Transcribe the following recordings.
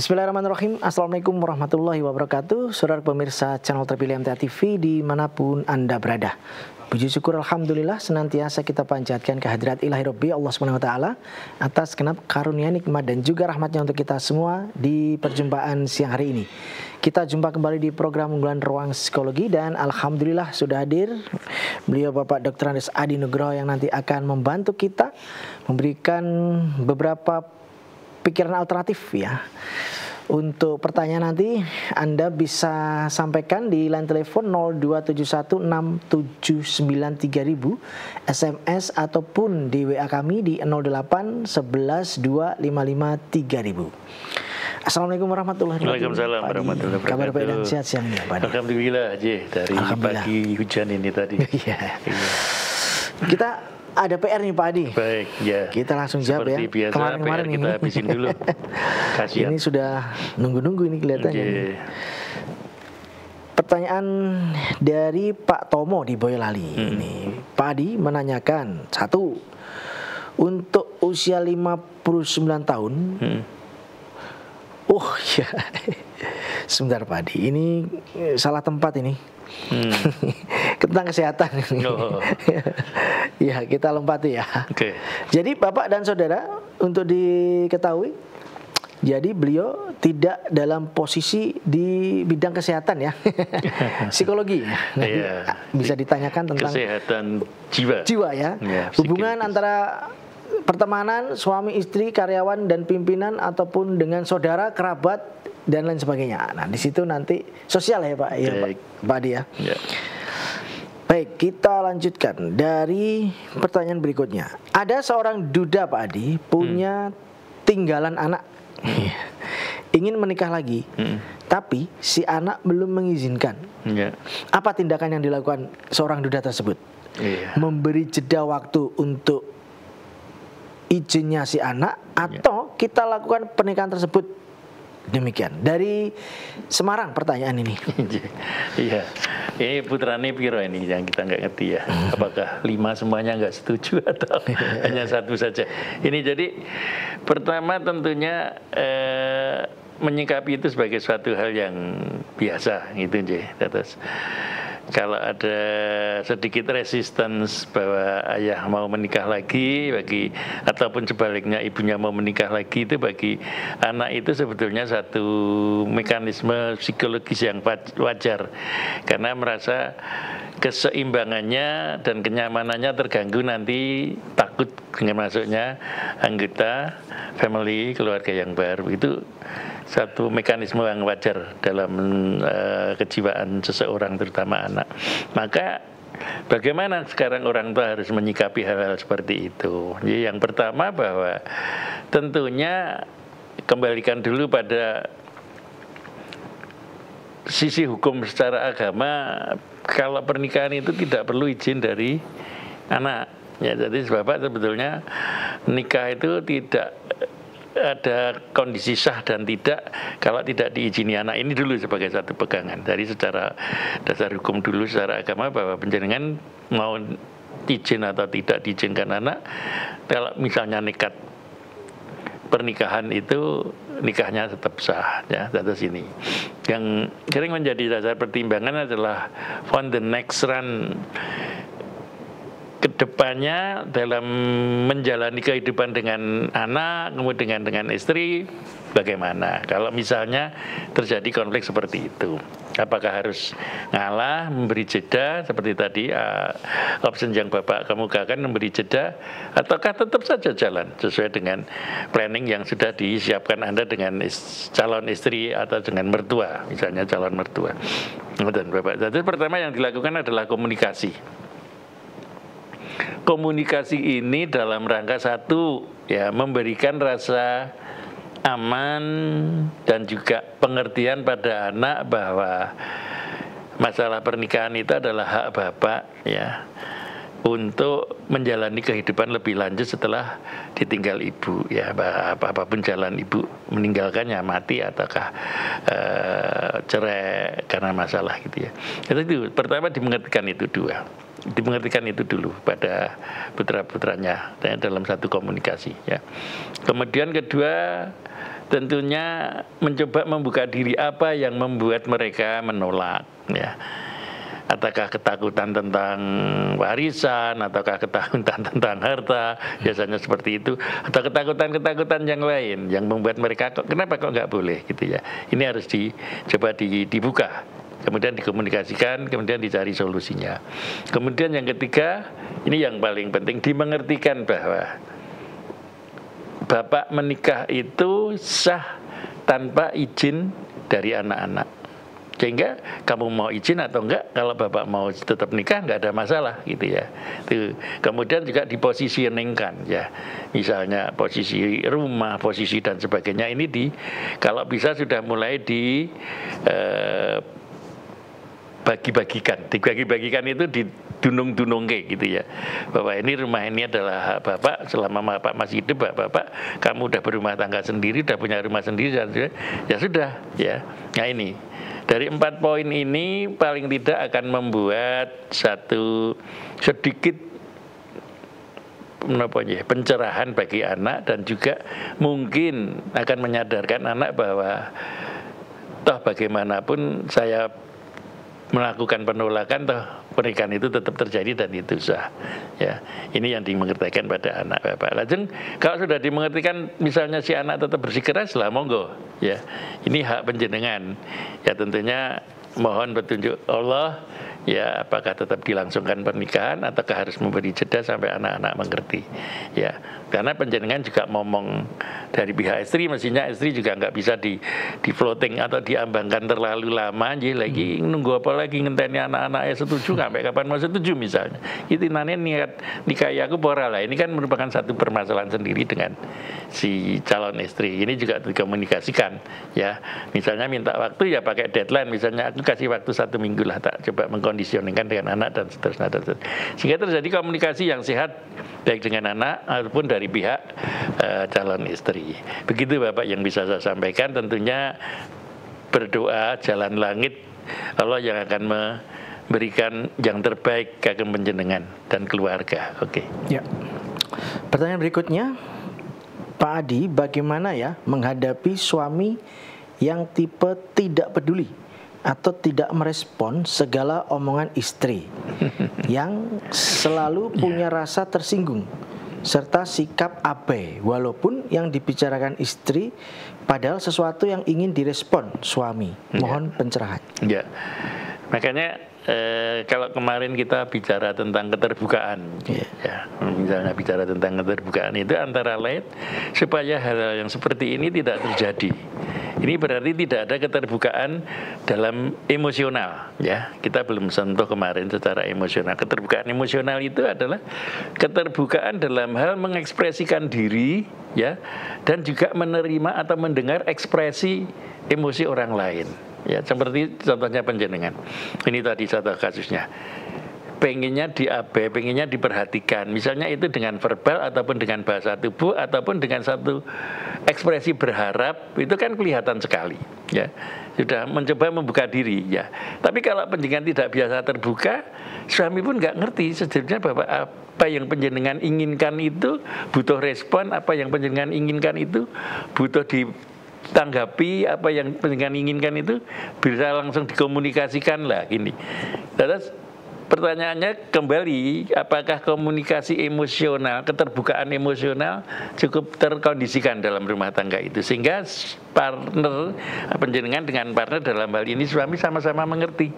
Bismillahirrahmanirrahim. Assalamualaikum warahmatullahi wabarakatuh. Saudara pemirsa channel terpilih MTA TV dimanapun Anda berada. Puji syukur Alhamdulillah senantiasa kita panjatkan kehadirat ilahi Rabbi Allah SWT atas genap karunia nikmat dan juga rahmatnya untuk kita semua di perjumpaan siang hari ini. Kita jumpa kembali di program unggulan Ruang Psikologi dan Alhamdulillah sudah hadir beliau Bapak Dr. Andes Adi Nugroho yang nanti akan membantu kita memberikan beberapa pikiran alternatif ya. Untuk pertanyaan nanti Anda bisa sampaikan di line telepon 02716793000, SMS ataupun di WA kami di 08112553.000. Assalamualaikum warahmatullahi wabarakatuh. Waalaikumsalam warahmatullahi wabarakatuh. Kabar baik dan sehat siang ya, Pak. Alhamdulillah aja dari pagi hujan ini tadi. Iya. Kita ada PR nih Pak Adi. Baik, ya. Kita langsung jawab ya. Seperti biasa, Kemarin-kemarin PR kita habisin dulu. Kasihan. Ini sudah nunggu-nunggu ini kelihatannya. Okay. Pertanyaan dari Pak Tomo di Boyolali. Ini Pak Adi menanyakan, satu, untuk usia 59 tahun. Oh ya, sebentar Pak Adi, ini salah tempat ini. Tentang kesehatan. Oh. Ya, kita lompati ya. Okay. Jadi Bapak dan Saudara, untuk diketahui, jadi beliau tidak dalam posisi di bidang kesehatan ya. Psikologi. Bisa ditanyakan tentang kesehatan jiwa. Jiwa ya. Hubungan antara pertemanan, suami istri, karyawan dan pimpinan ataupun dengan saudara, kerabat dan lain sebagainya. Nah, di situ nanti sosial ya Pak, ya Pak Adi ya. Baik, kita lanjutkan dari pertanyaan berikutnya. Ada seorang duda Pak Adi punya tinggalan anak, ingin menikah lagi, tapi si anak belum mengizinkan. Apa tindakan yang dilakukan seorang duda tersebut? Memberi jeda waktu untuk izinnya si anak atau kita lakukan pernikahan tersebut? Demikian dari Semarang pertanyaan ini. Iya, ini putrane piro ini yang kita nggak ngerti ya. Apakah 5 semuanya nggak setuju atau hanya satu saja? Ini jadi pertama tentunya menyikapi itu sebagai suatu hal yang biasa gitu terus. Kalau ada sedikit resistance bahwa ayah mau menikah lagi ataupun sebaliknya ibunya mau menikah lagi, itu bagi anak itu sebetulnya satu mekanisme psikologis yang wajar karena merasa keseimbangannya dan kenyamanannya terganggu nanti, takut dengan masuknya anggota family keluarga yang baru. Itu satu mekanisme yang wajar dalam kejiwaan seseorang terutama anak. Maka bagaimana sekarang orang tua harus menyikapi hal-hal seperti itu? Jadi yang pertama bahwa tentunya kembalikan dulu pada sisi hukum secara agama. Kalau pernikahan itu tidak perlu izin dari anak. Ya, jadi Bapak sebetulnya nikah itu tidak ada kondisi sah dan tidak kalau tidak diizini anak. Ini dulu sebagai satu pegangan. Dari secara dasar hukum dulu secara agama bahwa penjenengan mau izin atau tidak diizinkan anak, kalau misalnya nekat pernikahan itu nikahnya tetap sah ya. Atas ini yang sering menjadi dasar pertimbangan adalah on the next run kedepannya dalam menjalani kehidupan dengan anak, kemudian dengan istri, bagaimana? Kalau misalnya terjadi konflik seperti itu, apakah harus ngalah, memberi jeda seperti tadi option yang Bapak kemukakan, memberi jeda, ataukah tetap saja jalan sesuai dengan planning yang sudah disiapkan Anda dengan calon istri atau dengan mertua, misalnya calon mertua. Dan Bapak, jadi pertama yang dilakukan adalah komunikasi. Komunikasi ini dalam rangka satu ya memberikan rasa aman dan juga pengertian pada anak bahwa masalah pernikahan itu adalah hak Bapak ya untuk menjalani kehidupan lebih lanjut setelah ditinggal ibu ya, apapun jalan ibu meninggalkannya, mati ataukah cerai karena masalah gitu ya. Itu pertama dimengertikan itu dimengertikan itu dulu pada putra-putranya dalam satu komunikasi ya. Kemudian kedua tentunya mencoba membuka diri apa yang membuat mereka menolak, ya. Ataukah ketakutan tentang warisan, ataukah ketakutan tentang harta, biasanya seperti itu, atau ketakutan-ketakutan yang lain yang membuat mereka kenapa kok nggak boleh gitu ya. Ini harus dicoba dibuka, kemudian dikomunikasikan, kemudian dicari solusinya. Kemudian yang ketiga, ini yang paling penting, dimengertikan bahwa bapak menikah itu sah tanpa izin dari anak-anak. Sehingga kamu mau izin atau enggak, kalau bapak mau tetap nikah enggak ada masalah gitu ya. Tuh. Kemudian juga dipositioningkan ya. Misalnya posisi rumah, posisi dan sebagainya ini kalau bisa sudah mulai dibagi-bagikan itu dunung-dunungke gitu ya. Bahwa ini rumah ini adalah hak bapak, selama bapak masih hidup, bapak kamu udah berumah tangga sendiri, udah punya rumah sendiri, dan ya sudah ya. Nah ini dari 4 poin ini paling tidak akan membuat satu sedikit pencerahan bagi anak, dan juga mungkin akan menyadarkan anak bahwa toh bagaimanapun saya melakukan penolakan, toh pernikahan itu tetap terjadi dan itu sah. Ya, ini yang dimengertikan pada anak bapak. Lajeng kalau sudah dimengertikan, misalnya si anak tetap bersikeras, lah monggo. Ya, ini hak penjenengan. Ya tentunya mohon petunjuk Allah. Ya, apakah tetap dilangsungkan pernikahan ataukah harus memberi jeda sampai anak-anak mengerti. Ya, karena penjenengan juga ngomong dari pihak istri, mestinya istri juga nggak bisa di floating atau diambangkan terlalu lama. Jadi lagi nunggu apa lagi, ngenteni anak-anaknya setuju sampai kapan mau setuju misalnya. Itu nanti niat nikah aku pora lah. Ini kan merupakan satu permasalahan sendiri dengan si calon istri. Ini juga dikomunikasikan. Ya, misalnya minta waktu ya pakai deadline. Misalnya aku kasih waktu 1 minggu lah, tak coba mengkondisioningkan dengan anak dan seterusnya. Sehingga terjadi komunikasi yang sehat baik dengan anak ataupun dari pihak calon istri. Begitu Bapak yang bisa saya sampaikan. Tentunya berdoa jalan langit, Allah yang akan memberikan yang terbaik kagem panjenengan dan keluarga. Oke. Ya. Pertanyaan berikutnya, Pak Adi, bagaimana ya menghadapi suami yang tipe tidak peduli atau tidak merespon segala omongan istri, yang selalu punya rasa tersinggung serta sikap abai walaupun yang dibicarakan istri padahal sesuatu yang ingin direspon suami. Mohon pencerahan. Ya. Makanya kalau kemarin kita bicara tentang keterbukaan, ya, misalnya bicara tentang keterbukaan itu antara lain supaya hal-hal yang seperti ini tidak terjadi. Ini berarti tidak ada keterbukaan dalam emosional, ya. Kita belum sentuh kemarin secara emosional. Keterbukaan emosional itu adalah keterbukaan dalam hal mengekspresikan diri, ya, dan juga menerima atau mendengar ekspresi emosi orang lain. Ya, seperti contohnya panjenengan. Ini tadi contoh kasusnya. Pengennya diabai, pengennya diperhatikan. Misalnya itu dengan verbal ataupun dengan bahasa tubuh ataupun dengan satu ekspresi berharap, itu kan kelihatan sekali. Ya, sudah mencoba membuka diri. Ya, tapi kalau panjenengan tidak biasa terbuka, suami pun nggak ngerti sejujurnya bahwa apa yang panjenengan inginkan itu butuh respon, apa yang panjenengan inginkan itu butuh ditanggapi, apa yang panjenengan inginkan itu bisa langsung dikomunikasikan lah gini. Terus pertanyaannya kembali, apakah komunikasi emosional, keterbukaan emosional cukup terkondisikan dalam rumah tangga itu sehingga partner panjenengan dengan partner dalam hal ini suami sama-sama mengerti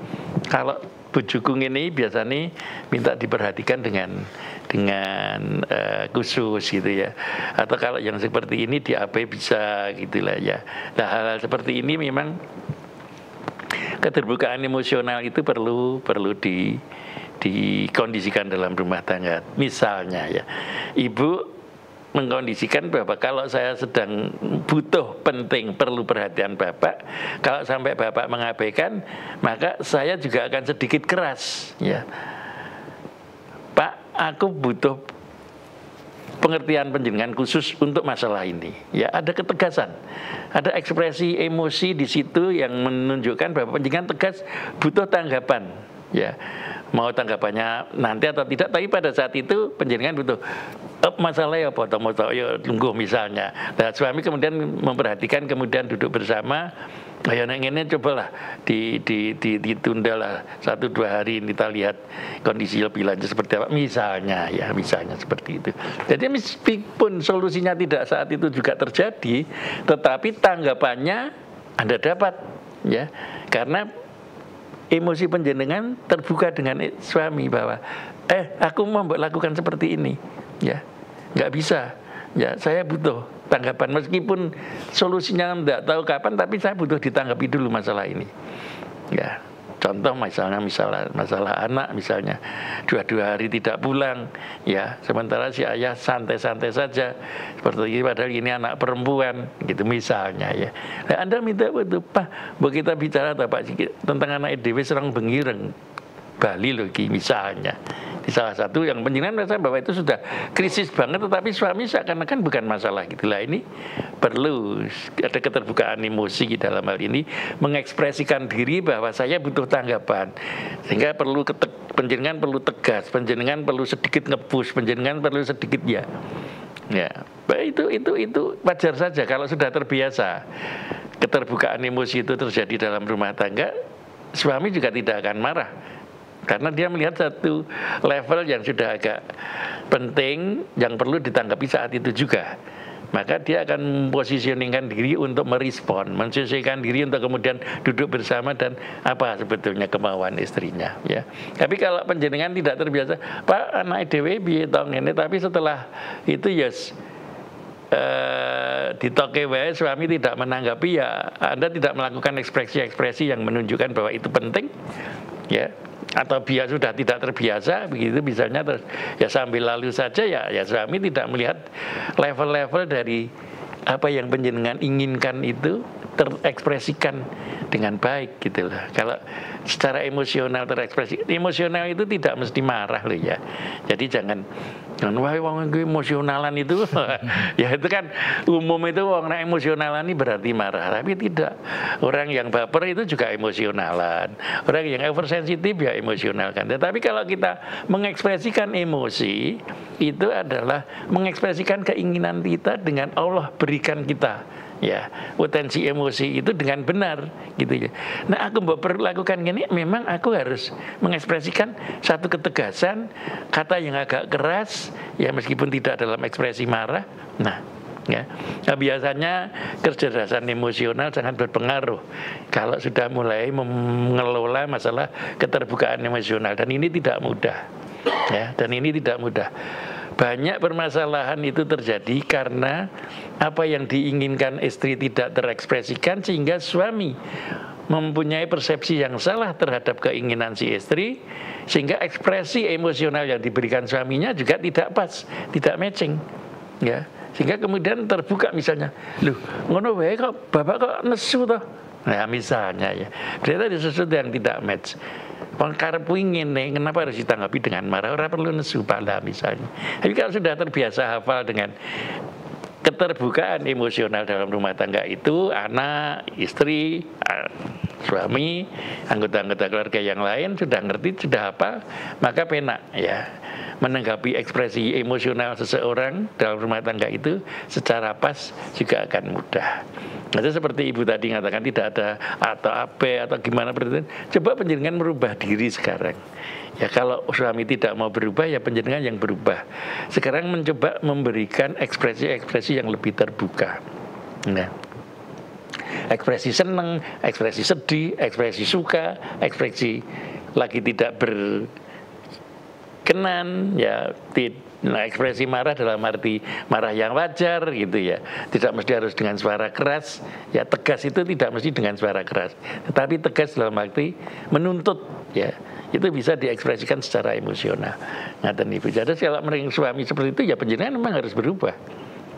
kalau bojoku ini biasanya minta diperhatikan dengan khusus gitu ya, atau kalau yang seperti ini diabai bisa gitulah ya. Nah, hal-hal seperti ini memang keterbukaan emosional itu perlu dikondisikan dalam rumah tangga. Misalnya ya, ibu mengkondisikan bahwa kalau saya sedang butuh, penting, perlu perhatian bapak, kalau sampai bapak mengabaikan, maka saya juga akan sedikit keras ya. Pak, aku butuh pengertian panjenengan khusus untuk masalah ini. Ya, ada ketegasan, ada ekspresi emosi di situ yang menunjukkan bahwa panjenengan tegas butuh tanggapan. Ya, mau tanggapannya nanti atau tidak, tapi pada saat itu panjenengan butuh masalah ya foto-foto ya tunggu misalnya. Nah, suami kemudian memperhatikan, kemudian duduk bersama. Ya ini cobalah ditunda lah 1-2 hari kita lihat kondisi lebih lanjut seperti apa misalnya seperti itu. Jadi meskipun solusinya tidak saat itu juga terjadi, tetapi tanggapannya Anda dapat ya, karena emosi panjenengan terbuka dengan suami bahwa aku mau lakukan seperti ini ya, nggak bisa ya, saya butuh tanggapan meskipun solusinya enggak tahu kapan, tapi saya butuh ditanggapi dulu masalah ini ya. Contoh masalah anak misalnya 2 hari tidak pulang ya, sementara si ayah santai-santai saja seperti ini, padahal ini anak perempuan gitu misalnya ya. Nah, Anda minta betul Pak, bu kita bicara Pak tentang anak dewe serang bengireng Bali loh misalnya. Di salah satu yang penjenengan merasa bahwa itu sudah krisis banget, tetapi suami seakan-akan bukan masalah gitulah. Ini perlu ada keterbukaan emosi di dalam hal ini, mengekspresikan diri bahwa saya butuh tanggapan, sehingga perlu penjenengan perlu tegas, penjenengan perlu sedikit nge-push, penjenengan perlu sedikit ya, itu wajar saja kalau sudah terbiasa. Keterbukaan emosi itu terjadi dalam rumah tangga, suami juga tidak akan marah. Karena dia melihat satu level yang sudah agak penting yang perlu ditanggapi saat itu juga. Maka dia akan mempositioningkan diri untuk merespon, menyesuaikan diri untuk kemudian duduk bersama dan apa sebetulnya kemauan istrinya ya. Tapi kalau panjenengan tidak terbiasa, Pak anak dhewe piye tong ngene, tapi setelah itu yes ditoke wae suami tidak menanggapi ya, Anda tidak melakukan ekspresi-ekspresi yang menunjukkan bahwa itu penting ya. Atau sudah tidak terbiasa begitu misalnya, terus ya sambil lalu saja ya suami tidak melihat level-level dari apa yang panjenengan inginkan itu terekspresikan dengan baik gitu loh. Kalau secara emosional terekspresi, emosional itu tidak mesti marah loh ya. Jadi jangan wah wong emosionalan itu ya itu kan umum, itu wong emosionalan ini berarti marah, tapi tidak. Orang yang baper itu juga emosionalan, orang yang oversensitif ya emosional kan. Tetapi kalau kita mengekspresikan emosi itu adalah mengekspresikan keinginan kita dengan Allah berikan kita ya potensi emosi itu dengan benar gitu ya. Nah aku mau lakukan gini, memang aku harus mengekspresikan satu ketegasan, kata yang agak keras ya meskipun tidak dalam ekspresi marah. Nah biasanya kecerdasan emosional sangat berpengaruh kalau sudah mulai mengelola masalah keterbukaan emosional, dan ini tidak mudah ya, dan ini tidak mudah. Banyak permasalahan itu terjadi karena apa yang diinginkan istri tidak terekspresikan, sehingga suami mempunyai persepsi yang salah terhadap keinginan si istri, sehingga ekspresi emosional yang diberikan suaminya juga tidak pas, tidak matching ya. Sehingga kemudian terbuka misalnya, loh ngono wae kok bapak kok nesu toh. Nah misalnya ya, ternyata ada sesuatu yang tidak match. Karep ingin nih, kenapa harus ditanggapi dengan marah? Orang perlu nesu pala misalnya. Tapi kalau sudah terbiasa hafal dengan keterbukaan emosional dalam rumah tangga itu, anak, istri, suami, anggota-anggota keluarga yang lain sudah ngerti, sudah apa, maka penak ya menanggapi ekspresi emosional seseorang dalam rumah tangga itu secara pas juga akan mudah. Nah, seperti ibu tadi mengatakan tidak ada atau apa atau gimana berarti. Coba panjenengan merubah diri sekarang. Ya kalau suami tidak mau berubah ya panjenengan yang berubah. Sekarang mencoba memberikan ekspresi-ekspresi yang lebih terbuka. Nah, ekspresi senang, ekspresi sedih, ekspresi suka, ekspresi lagi tidak berkenan ya. Nah, ekspresi marah dalam arti marah yang wajar gitu ya. Tidak mesti harus dengan suara keras. Ya tegas itu tidak mesti dengan suara keras. Tetapi tegas dalam arti menuntut ya. Itu bisa diekspresikan secara emosional. Ngaten Ibu. Jadi kalau suami seperti itu ya panjenengan memang harus berubah.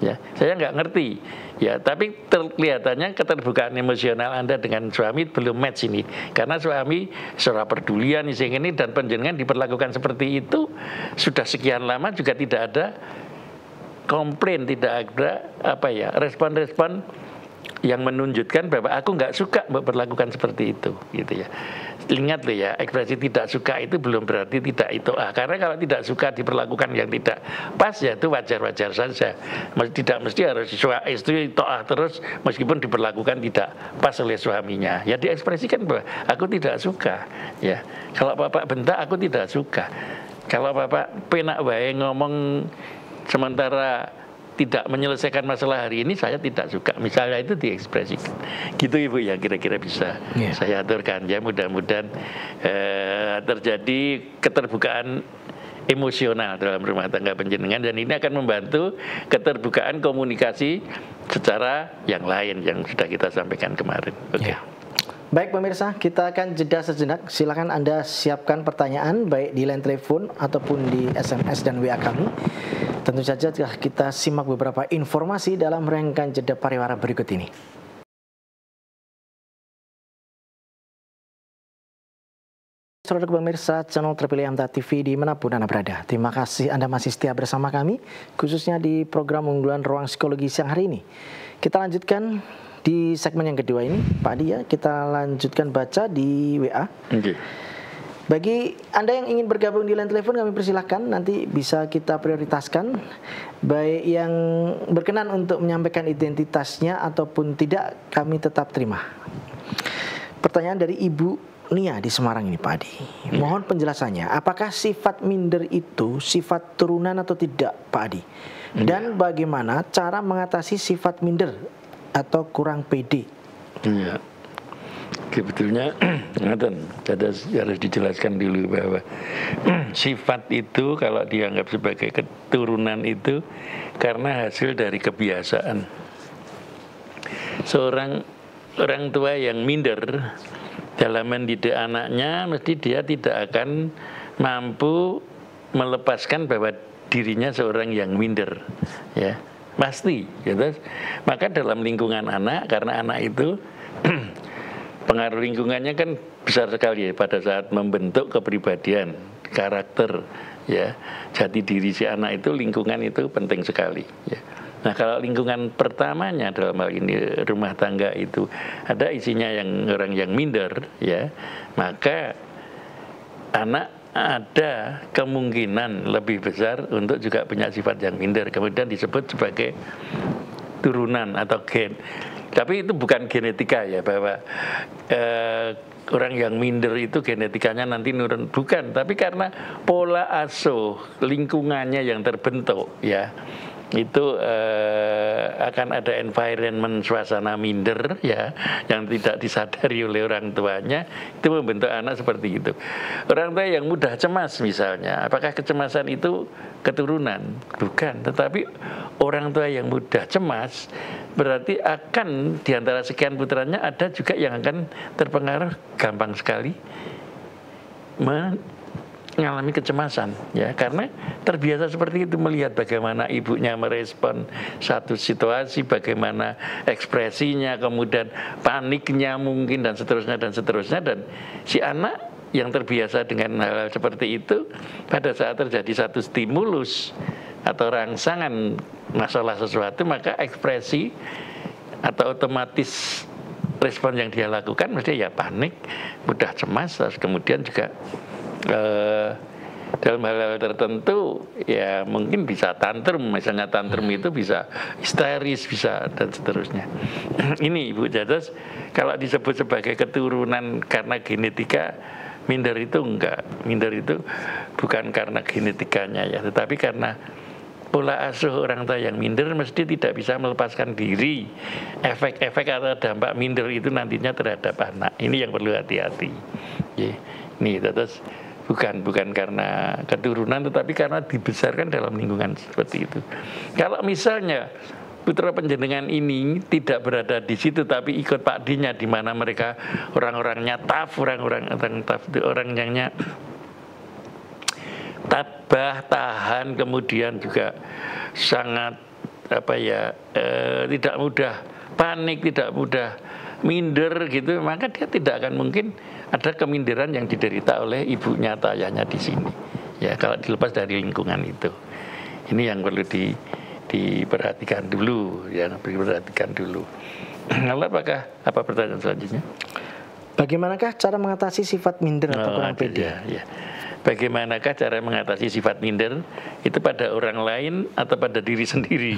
Ya, saya nggak ngerti. Ya, tapi kelihatannya keterbukaan emosional Anda dengan suami belum match ini. Karena suami secara pedulian ini dan panjenengan diperlakukan seperti itu sudah sekian lama juga tidak ada komplain, tidak ada respon-respon yang menunjukkan bahwa aku nggak suka memperlakukan seperti itu, gitu ya. ingat loh ya, ekspresi tidak suka itu belum berarti tidak itoah. Karena kalau tidak suka diperlakukan yang tidak pas ya itu wajar-wajar saja. Tidak mesti harus istri itoah terus meskipun diperlakukan tidak pas oleh suaminya. Ya diekspresikan bahwa aku tidak suka. Ya kalau bapak bentak aku tidak suka. Kalau bapak penak wae ngomong sementara tidak menyelesaikan masalah hari ini, saya tidak suka. Misalnya itu diekspresikan. Gitu Ibu ya kira-kira bisa saya aturkan ya, mudah-mudahan terjadi keterbukaan emosional dalam rumah tangga panjenengan, dan ini akan membantu keterbukaan komunikasi secara yang lain yang sudah kita sampaikan kemarin. Oke. Baik pemirsa, kita akan jeda sejenak. Silakan Anda siapkan pertanyaan baik di line telepon ataupun di SMS dan WA kami. Tentu saja kita simak beberapa informasi dalam rangkaian jeda pariwara berikut ini. Saudara pemirsa channel terpilih MTA TV dimanapun Anda berada, terima kasih Anda masih setia bersama kami, khususnya di program unggulan Ruang Psikologi siang hari ini. Kita lanjutkan di segmen yang kedua ini, Pak Adi ya, kita lanjutkan baca di WA. Bagi Anda yang ingin bergabung di line telepon, kami persilahkan, nanti bisa kita prioritaskan, baik yang berkenan untuk menyampaikan identitasnya ataupun tidak, kami tetap terima. Pertanyaan dari Ibu Nia di Semarang ini Pak Adi, mohon penjelasannya, apakah sifat minder itu sifat turunan atau tidak Pak Adi? Dan bagaimana cara mengatasi sifat minder atau kurang pede? Iya. Sebetulnya harus dijelaskan dulu bahwa sifat itu kalau dianggap sebagai keturunan itu karena hasil dari kebiasaan. Seorang orang tua yang minder dalam mendidik anaknya, mesti dia tidak akan mampu melepaskan bahwa dirinya seorang yang minder, ya pasti. Gitu. Maka dalam lingkungan anak, karena anak itu pengaruh lingkungannya kan besar sekali ya pada saat membentuk kepribadian, karakter, ya jati diri si anak itu, lingkungan itu penting sekali. Ya. Nah kalau lingkungan pertamanya dalam hal ini rumah tangga itu ada isinya yang orang yang minder, ya maka anak ada kemungkinan lebih besar untuk juga punya sifat yang minder, kemudian disebut sebagai turunan atau gen. Tapi itu bukan genetika ya, bahwa orang yang minder itu genetikanya nanti nurun, bukan. Tapi karena pola asuh lingkungannya yang terbentuk, ya itu akan ada environment suasana minder ya yang tidak disadari oleh orang tuanya, itu membentuk anak seperti itu. Orang tua yang mudah cemas misalnya, apakah kecemasan itu keturunan? Bukan, tetapi orang tua yang mudah cemas berarti akan diantara sekian putranya ada juga yang akan terpengaruh gampang sekali mengalami kecemasan, ya karena terbiasa seperti itu, melihat bagaimana ibunya merespon satu situasi, bagaimana ekspresinya, kemudian paniknya mungkin dan seterusnya, dan si anak yang terbiasa dengan hal seperti itu, pada saat terjadi satu stimulus atau rangsangan masalah sesuatu, maka ekspresi atau otomatis respon yang dia lakukan mesti ya panik, mudah cemas, terus kemudian juga dalam hal-hal tertentu ya mungkin bisa tantrum, misalnya tantrum itu bisa histeris, bisa dan seterusnya. Ini Ibu Jadas, kalau disebut sebagai keturunan karena genetika, minder itu enggak, minder itu bukan karena genetikanya ya, tetapi karena pola asuh orang tua yang minder mesti tidak bisa melepaskan diri efek-efek atau dampak minder itu nantinya terhadap anak. Ini yang perlu hati-hati. Ini terus bukan karena keturunan, tetapi karena dibesarkan dalam lingkungan seperti itu. Kalau misalnya putra panjenengan ini tidak berada di situ tapi ikut Pak D-nya, di mana mereka orang-orangnya tough, orang-orangnya tabah, tahan, kemudian juga sangat tidak mudah panik, tidak mudah minder gitu, maka dia tidak akan mungkin ada keminderan yang diderita oleh ibunya atau ayahnya di sini. Ya kalau dilepas dari lingkungan itu, ini yang perlu diperhatikan dulu, ya diperhatikan dulu. Lalu apa pertanyaan selanjutnya? Bagaimanakah cara mengatasi sifat minder atau kurang pede? Ya. Bagaimanakah cara mengatasi sifat minder itu pada orang lain atau pada diri sendiri?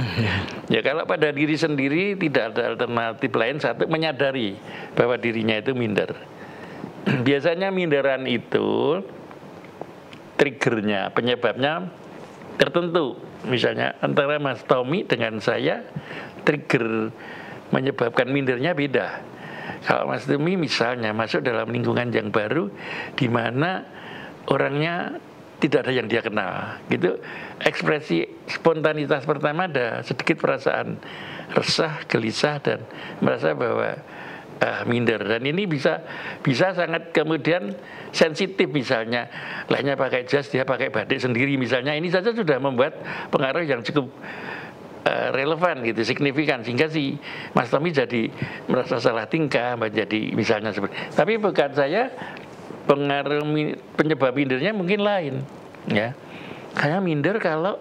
Ya kalau pada diri sendiri tidak ada alternatif lain, satu menyadari bahwa dirinya itu minder. Biasanya minderan itu triggernya, penyebabnya tertentu. Misalnya antara Mas Tommy dengan saya, trigger menyebabkan mindernya beda. Kalau Mas Tommy misalnya masuk dalam lingkungan yang baru di mana orangnya tidak ada yang dia kenal, gitu, ekspresi spontanitas pertama ada sedikit perasaan resah, gelisah dan merasa bahwa minder, dan ini bisa sangat kemudian sensitif. Misalnya lainnya pakai jas, dia pakai batik sendiri misalnya, ini saja sudah membuat pengaruh yang cukup relevan gitu, signifikan, sehingga si Mas Tommy jadi merasa salah tingkah, menjadi misalnya seperti. Tapi bukan saya, pengaruh penyebab mindernya mungkin lain, ya. Saya minder kalau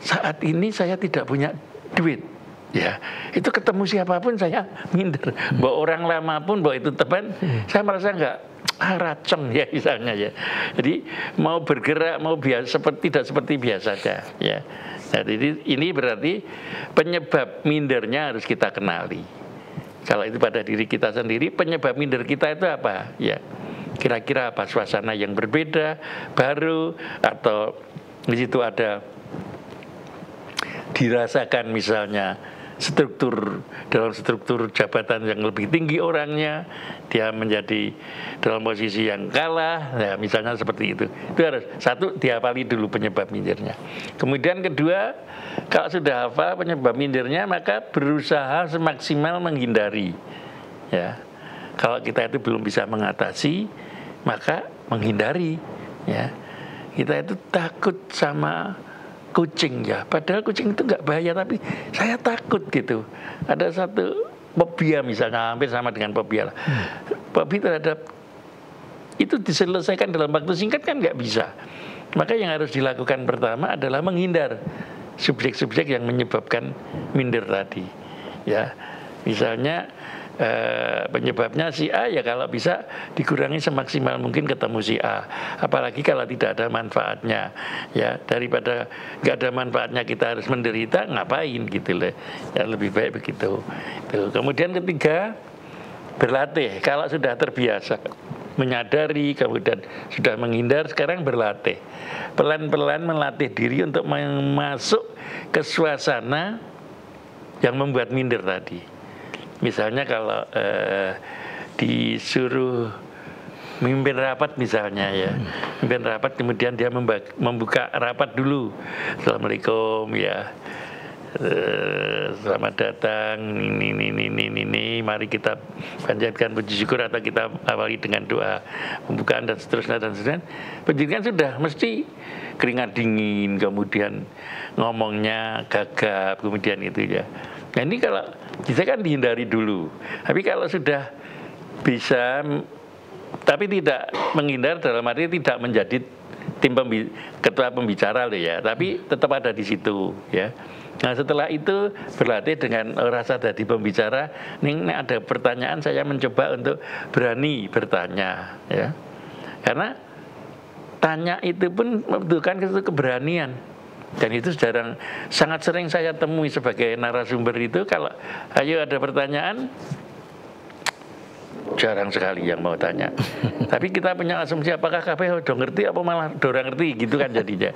saat ini saya tidak punya duit, ya. Itu ketemu siapapun saya minder. Bawa orang lama pun, bawa itu teman, saya merasa nggak raceng ya misalnya ya. Jadi mau bergerak, mau biasa tidak seperti biasanya, ya. Nah, jadi ini berarti penyebab mindernya harus kita kenali. Kalau itu pada diri kita sendiri, penyebab minder kita itu apa? Ya, kira-kira apa? Suasana yang berbeda, baru, atau di situ ada dirasakan misalnya dalam struktur jabatan yang lebih tinggi orangnya, dia menjadi dalam posisi yang kalah, ya misalnya seperti itu. Itu harus satu, dihafali dulu penyebab mindernya. Kemudian kedua, kalau sudah hafal penyebab mindernya, maka berusaha semaksimal menghindari. Ya, kalau kita itu belum bisa mengatasi, maka menghindari. Ya, kita itu takut sama kucing, ya, padahal kucing itu nggak bahaya, tapi saya takut gitu. Ada satu fobia misalnya, hampir sama dengan fobia lah. Fobia terhadap itu diselesaikan dalam waktu singkat kan nggak bisa. Maka yang harus dilakukan pertama adalah menghindar subjek-subjek yang menyebabkan minder tadi. Ya, misalnya penyebabnya si A, ya kalau bisa dikurangi semaksimal mungkin ketemu si A, apalagi kalau tidak ada manfaatnya, ya, daripada nggak ada manfaatnya kita harus menderita, ngapain gitu loh, ya, lebih baik begitu. Tuh. Kemudian ketiga, berlatih. Kalau sudah terbiasa menyadari, kemudian sudah menghindar, sekarang berlatih, pelan-pelan melatih diri untuk masuk ke suasana yang membuat minder tadi. Misalnya kalau disuruh mimpin rapat misalnya, ya, mimpin rapat, kemudian dia membuka rapat dulu, Assalamualaikum, ya, selamat datang, ini, mari kita panjatkan puji syukur, atau kita awali dengan doa pembukaan dan seterusnya. Pendidikan sudah mesti keringat dingin, kemudian ngomongnya gagap, kemudian itu, ya. Nah ini kalau bisa kan dihindari dulu. Tapi kalau sudah bisa, tapi tidak menghindar dalam arti tidak menjadi ketua pembicara loh, ya, tapi tetap ada di situ, ya. Nah setelah itu berlatih dengan rasa jadi pembicara. Ini ada pertanyaan, saya mencoba untuk berani bertanya, ya. Karena tanya itu pun membutuhkan keberanian. Dan itu sangat sering saya temui sebagai narasumber itu, kalau ayo ada pertanyaan, jarang sekali yang mau tanya. Tapi kita punya asumsi, apakah KPH udah ngerti apa malah dorang ngerti gitu kan jadinya.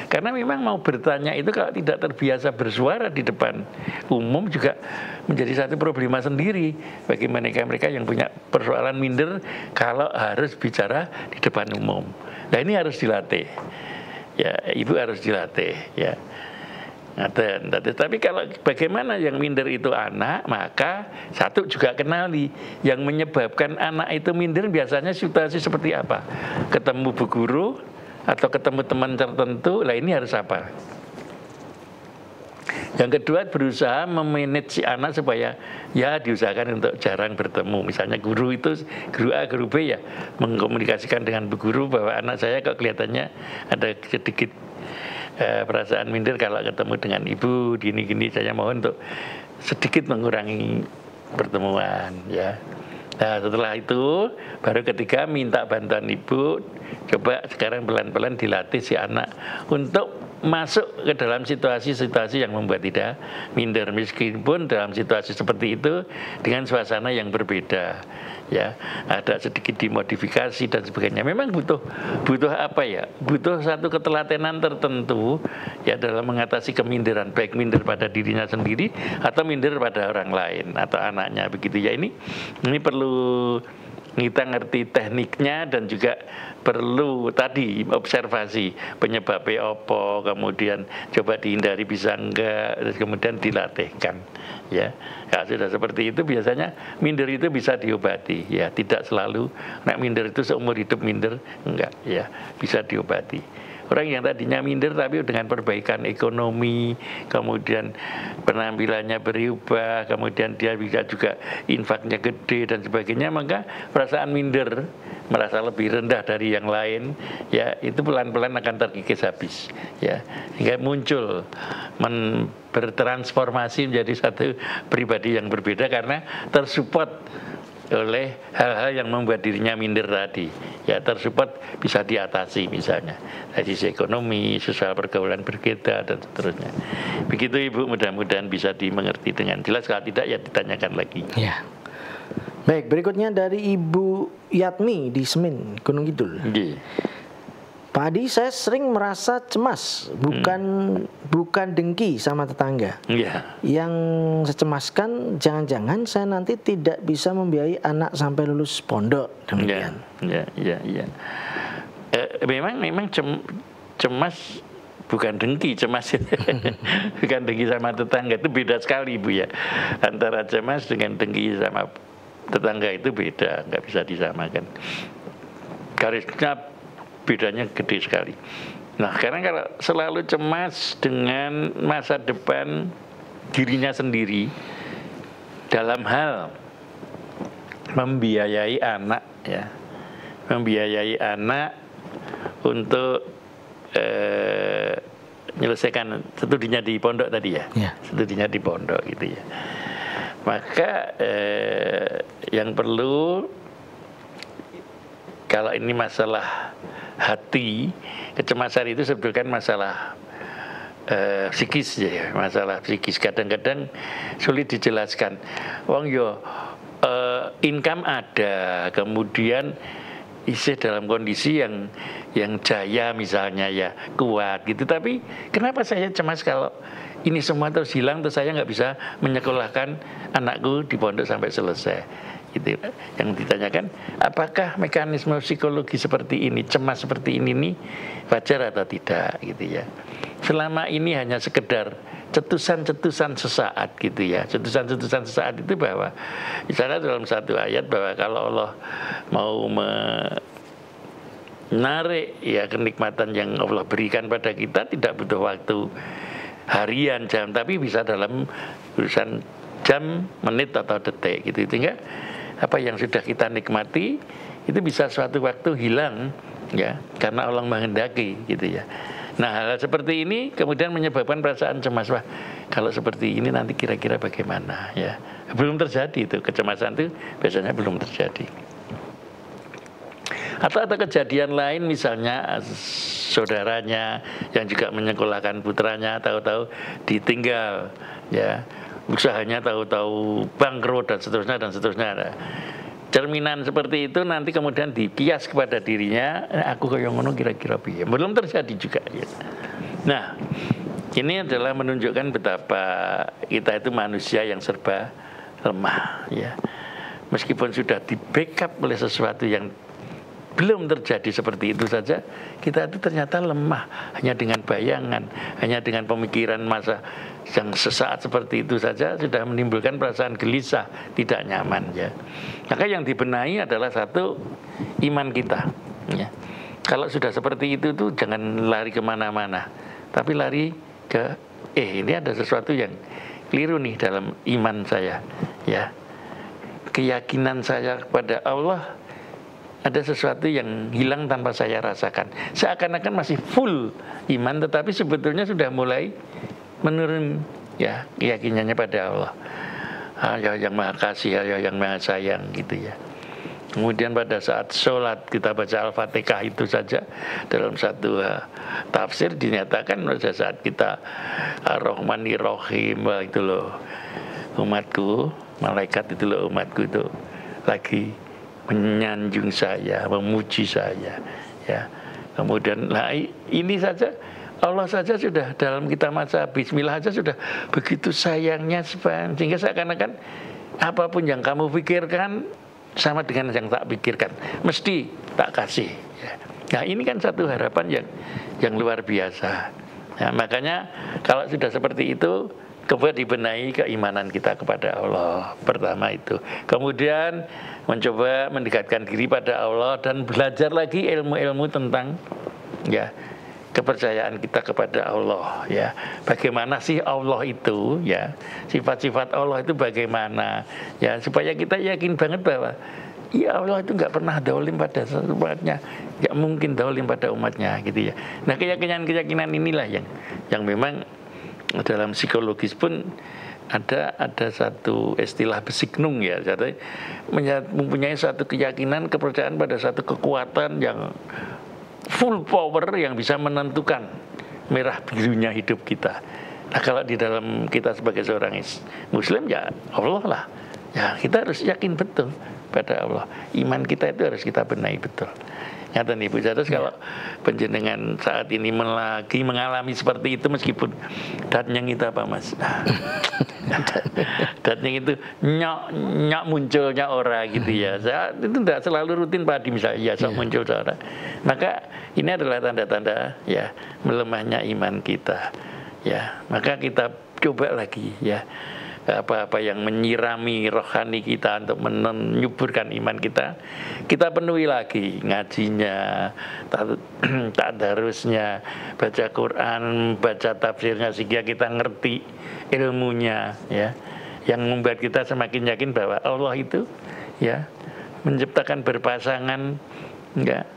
Karena memang mau bertanya itu kalau tidak terbiasa bersuara di depan umum juga menjadi satu problema sendiri bagi mereka yang punya persoalan minder kalau harus bicara di depan umum. Nah ini harus dilatih. Ya, ibu harus dilatih, ya. Tapi kalau bagaimana yang minder itu anak, maka satu juga kenali yang menyebabkan anak itu minder biasanya situasi seperti apa. Ketemu bu guru atau ketemu teman tertentu, lah ini harus apa. Yang kedua, berusaha memanage si anak supaya ya diusahakan untuk jarang bertemu. Misalnya guru itu, guru A, guru B, ya mengkomunikasikan dengan bu guru bahwa anak saya kok kelihatannya ada sedikit perasaan minder kalau ketemu dengan ibu, gini-gini, saya mohon untuk sedikit mengurangi pertemuan, ya. Nah setelah itu baru ketiga minta bantuan ibu, coba sekarang pelan-pelan dilatih si anak untuk masuk ke dalam situasi-situasi yang membuat tidak minder, meskipun dalam situasi seperti itu dengan suasana yang berbeda, ya ada sedikit dimodifikasi dan sebagainya. Memang butuh apa ya? Butuh satu ketelatenan tertentu ya dalam mengatasi keminderan, baik minder pada dirinya sendiri atau minder pada orang lain atau anaknya begitu ya. Ini perlu kita ngerti tekniknya dan juga perlu tadi observasi penyebabnya apa, kemudian coba dihindari bisa enggak, terus kemudian dilatihkan ya. Kalau sudah seperti itu biasanya minder itu bisa diobati ya, tidak selalu minder itu seumur hidup minder, enggak ya, bisa diobati. Orang yang tadinya minder tapi dengan perbaikan ekonomi, kemudian penampilannya berubah, kemudian dia bisa juga infaknya gede dan sebagainya, maka perasaan minder, merasa lebih rendah dari yang lain, ya itu pelan-pelan akan terkikis habis, ya sehingga muncul bertransformasi menjadi satu pribadi yang berbeda karena tersupport oleh hal-hal yang membuat dirinya minder tadi, ya tersupport bisa diatasi misalnya dari sisi ekonomi, sosial pergaulan berbeda dan seterusnya. Begitu Ibu, mudah-mudahan bisa dimengerti dengan jelas. Kalau tidak ya ditanyakan lagi. Ya. Baik, berikutnya dari Ibu Yatmi di Semin, Gunung Kidul. Pak Adi, saya sering merasa cemas, bukan dengki sama tetangga. Yang saya cemaskan, jangan-jangan saya nanti tidak bisa membiayai anak sampai lulus pondok. Demikian. Memang cemas bukan dengki, cemas bukan dengki sama tetangga itu beda sekali Bu ya. Antara cemas dengan dengki sama tetangga itu beda, nggak bisa disamakan. Garisnya bedanya gede sekali. Nah, sekarang kalau selalu cemas dengan masa depan dirinya sendiri dalam hal membiayai anak, ya, membiayai anak untuk menyelesaikan studinya di pondok tadi ya, studinya di pondok gitu ya. Maka yang perlu, kalau ini masalah hati, kecemasan itu sebetulnya masalah psikis ya, masalah psikis. Kadang-kadang sulit dijelaskan. Wong yo income ada, kemudian isi dalam kondisi yang jaya misalnya ya, kuat gitu. Tapi kenapa saya cemas kalau ini semua terus hilang, terus saya nggak bisa menyekolahkan anakku di pondok sampai selesai? Gitu. Yang ditanyakan, apakah mekanisme psikologi seperti ini, cemas seperti ini nih wajar atau tidak gitu ya. Selama ini hanya sekedar cetusan-cetusan sesaat gitu ya. Cetusan-cetusan sesaat itu bahwa misalnya dalam satu ayat bahwa kalau Allah mau menarik ya kenikmatan yang Allah berikan pada kita tidak butuh waktu harian, jam, tapi bisa dalam urusan jam, menit atau detik gitu. Sehingga apa yang sudah kita nikmati itu bisa suatu waktu hilang ya, karena Allah menghendaki gitu ya. Nah, hal seperti ini kemudian menyebabkan perasaan cemas. Wah, kalau seperti ini nanti kira-kira bagaimana ya. Belum terjadi itu, kecemasan itu biasanya belum terjadi. Atau ada kejadian lain, misalnya saudaranya yang juga menyekolahkan putranya tahu-tahu ditinggal ya, usahanya tahu-tahu bangkrut dan seterusnya. Cerminan seperti itu nanti kemudian dikias kepada dirinya, aku kayak ngono kira-kira piye. Belum terjadi juga ya. Nah, ini adalah menunjukkan betapa kita itu manusia yang serba lemah ya. Meskipun sudah di backup oleh sesuatu yang belum terjadi seperti itu saja, kita itu ternyata lemah hanya dengan bayangan, hanya dengan pemikiran masa yang sesaat seperti itu saja sudah menimbulkan perasaan gelisah, tidak nyaman ya. Maka yang dibenahi adalah satu, iman kita ya. Kalau sudah seperti itu tuh jangan lari kemana-mana, tapi lari ke ini ada sesuatu yang keliru nih dalam iman saya ya. Keyakinan saya kepada Allah, ada sesuatu yang hilang tanpa saya rasakan. Seakan-akan masih full iman, tetapi sebetulnya sudah mulai menurun ya keyakinannya pada Allah. Allah yang Maha Kasih, Allah yang Maha Sayang gitu ya. Kemudian pada saat sholat kita baca Al-Fatihah itu saja dalam satu tafsir dinyatakan pada saat kita Ar-Rahmanir Rahim itu loh umatku, malaikat itu loh umatku itu lagi menyanjung saya, memuji saya, ya. Kemudian ini saja Allah saja sudah dalam kita maca Bismillah saja sudah begitu sayangnya sehingga seakan-akan apapun yang kamu pikirkan sama dengan yang tak pikirkan, mesti tak kasih. Ya. Nah ini kan satu harapan yang luar biasa. Nah, makanya kalau sudah seperti itu, coba dibenahi keimanan kita kepada Allah. Pertama itu. Kemudian mencoba mendekatkan diri pada Allah dan belajar lagi ilmu-ilmu tentang ya kepercayaan kita kepada Allah, ya. Bagaimana sih Allah itu, ya. Sifat-sifat Allah itu bagaimana, ya, supaya kita yakin banget bahwa ya Allah itu nggak pernah dolim pada umatnya, nggak mungkin dolim pada umatnya, gitu ya. Nah keyakinan inilah yang memang dalam psikologis pun ada satu istilah besiknung, ya, jadi mempunyai satu keyakinan, kepercayaan pada satu kekuatan yang full power yang bisa menentukan merah birunya hidup kita. Nah kalau di dalam kita sebagai seorang Muslim ya Allah lah. Ya kita harus yakin betul pada Allah. Iman kita itu harus kita benahi betul. Ngaten Ibu, terus kalau panjenengan saat ini lagi mengalami seperti itu meskipun datnya kita apa Mas? Datnya itu nyok munculnya orang gitu ya. Saya itu tidak selalu rutin padi misalnya ya sok muncul seorang. Maka ini adalah tanda-tanda ya melemahnya iman kita. Ya, maka kita coba lagi ya apa-apa yang menyirami rohani kita untuk menyuburkan iman kita penuhi lagi ngajinya, tadarusnya, baca Quran, baca tafsirnya sehingga kita ngerti ilmunya, ya, yang membuat kita semakin yakin bahwa Allah itu ya menciptakan berpasangan, enggak,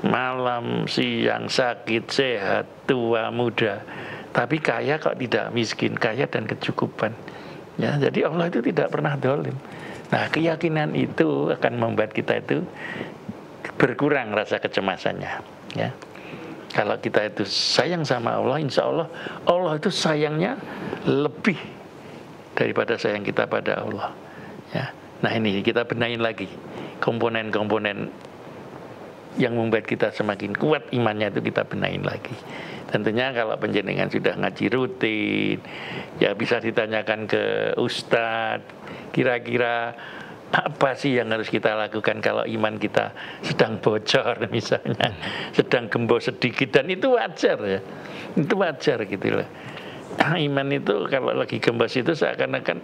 malam, siang, sakit, sehat, tua, muda, tapi kaya kok tidak miskin, kaya dan kecukupan. Ya, jadi Allah itu tidak pernah dolim. Nah, keyakinan itu akan membuat kita itu berkurang rasa kecemasannya. Ya, kalau kita itu sayang sama Allah, insya Allah Allah itu sayangnya lebih daripada sayang kita pada Allah. Ya, nah ini kita benahin lagi komponen-komponen yang membuat kita semakin kuat imannya itu kita benahin lagi. Tentunya kalau penjenengan sudah ngaji rutin, ya bisa ditanyakan ke ustadz, kira-kira apa sih yang harus kita lakukan kalau iman kita sedang bocor misalnya, sedang gembos sedikit, dan itu wajar ya, itu wajar gitu loh. Iman itu kalau lagi gembos itu seakan-akan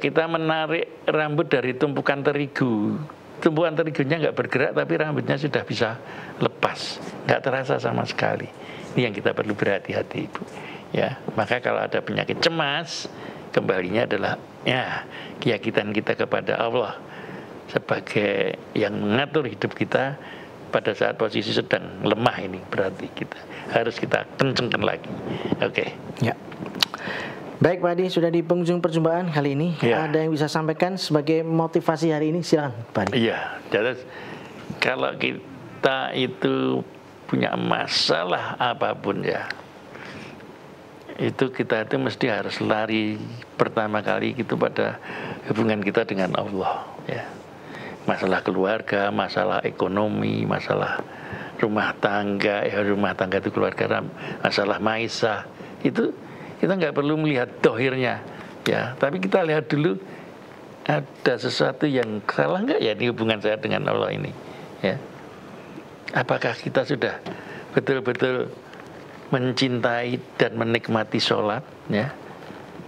kita menarik rambut dari tumpukan terigu. Tumpukan terigunya nggak bergerak tapi rambutnya sudah bisa lepas, nggak terasa sama sekali. Ini yang kita perlu berhati-hati Ibu. Ya, maka kalau ada penyakit cemas, kembalinya adalah ya keyakinan kita kepada Allah sebagai yang mengatur hidup kita pada saat posisi sedang lemah ini, berarti kita harus kita kencengkan lagi. Oke. Ya. Baik Pak Adi, sudah di penghujung perjumpaan kali ini. Ya. Ada yang bisa sampaikan sebagai motivasi hari ini? Silakan Pak Adi. Iya, jadi kalau kita itu punya masalah apapun ya, itu kita itu mesti harus lari pertama kali itu pada hubungan kita dengan Allah. Ya, masalah keluarga, masalah ekonomi, masalah rumah tangga, rumah tangga itu keluarga, masalah maisah itu. Kita nggak perlu melihat dohirnya, ya. Tapi kita lihat dulu ada sesuatu yang salah nggak ya di hubungan saya dengan Allah ini, ya. Apakah kita sudah betul-betul mencintai dan menikmati sholat, ya?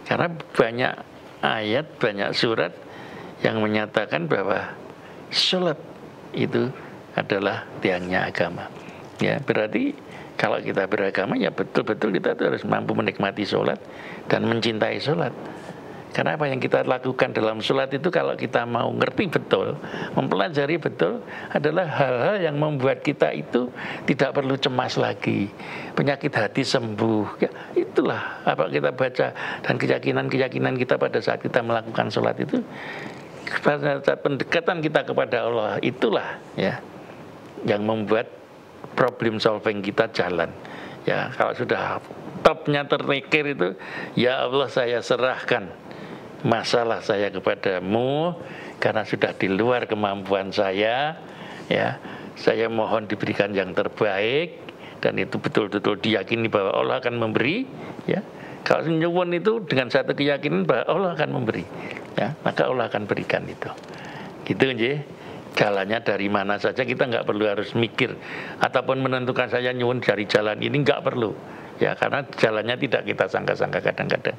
Karena banyak ayat, banyak surat yang menyatakan bahwa sholat itu adalah tiangnya agama, ya. Berarti kalau kita beragama ya betul-betul kita harus mampu menikmati sholat dan mencintai sholat. Karena apa yang kita lakukan dalam sholat itu kalau kita mau ngerti betul, mempelajari betul, adalah hal-hal yang membuat kita itu tidak perlu cemas lagi, penyakit hati sembuh. Ya, itulah apa kita baca, dan keyakinan-keyakinan kita pada saat kita melakukan sholat itu pada saat pendekatan kita kepada Allah itulah ya yang membuat problem solving kita jalan. Ya, kalau sudah topnya terpikir itu, ya Allah saya serahkan masalah saya kepadamu karena sudah di luar kemampuan saya, ya. Saya mohon diberikan yang terbaik dan itu betul-betul diyakini bahwa Allah akan memberi, ya. Kalau nyuwun itu dengan satu keyakinan bahwa Allah akan memberi, ya, maka Allah akan berikan itu. Gitu nggih. Jalannya dari mana saja kita nggak perlu harus mikir ataupun menentukan saya nyuwun dari jalan ini, nggak perlu. Ya, karena jalannya tidak kita sangka-sangka kadang-kadang.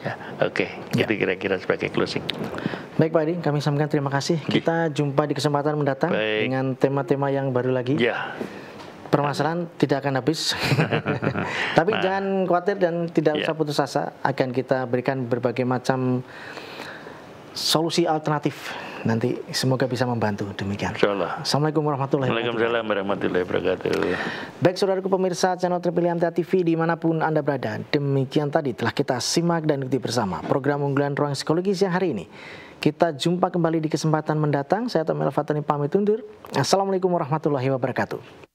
Ya, oke. Itu kira-kira sebagai closing. Baik Pak Edi, kami sampaikan terima kasih. Kita jumpa di kesempatan mendatang dengan tema-tema yang baru lagi. Ya. Permasalahan tidak akan habis. Tapi jangan khawatir dan tidak usah putus asa. Akan kita berikan berbagai macam solusi alternatif. Nanti semoga bisa membantu. Demikian. Insyaallah. Assalamualaikum warahmatullahi wabarakatuh. Waalaikumsalam warahmatullahi wabarakatuh. Baik saudaraku pemirsa channel terpilih MTA TV dimanapun Anda berada. Demikian tadi telah kita simak dan ikuti bersama program unggulan Ruang Psikologis yang hari ini. Kita jumpa kembali di kesempatan mendatang. Saya Tomel Fatani pamit undur. Assalamualaikum warahmatullahi wabarakatuh.